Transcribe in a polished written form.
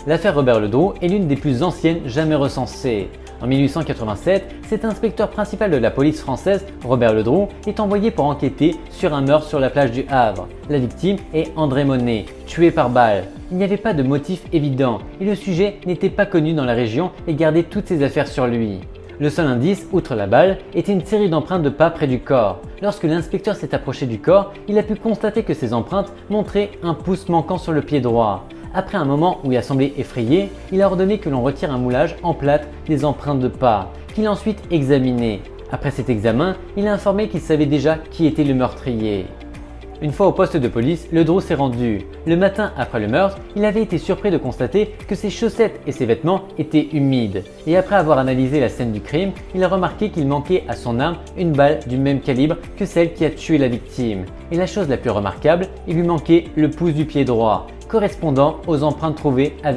L'affaire Robert Ledreau est l'une des plus anciennes jamais recensées. En 1887, cet inspecteur principal de la police française, Robert Ledreau, est envoyé pour enquêter sur un meurtre sur la plage du Havre. La victime est André Monet, tué par balle. Il n'y avait pas de motif évident et le sujet n'était pas connu dans la région et gardait toutes ses affaires sur lui. Le seul indice, outre la balle, était une série d'empreintes de pas près du corps. Lorsque l'inspecteur s'est approché du corps, il a pu constater que ces empreintes montraient un pouce manquant sur le pied droit. Après un moment où il a semblé effrayé, il a ordonné que l'on retire un moulage en plâtre des empreintes de pas, qu'il a ensuite examiné. Après cet examen, il a informé qu'il savait déjà qui était le meurtrier. Une fois au poste de police, Ledreau s'est rendu. Le matin après le meurtre, il avait été surpris de constater que ses chaussettes et ses vêtements étaient humides. Et après avoir analysé la scène du crime, il a remarqué qu'il manquait à son arme une balle du même calibre que celle qui a tué la victime. Et la chose la plus remarquable, il lui manquait le pouce du pied droit, correspondant aux empreintes trouvées avec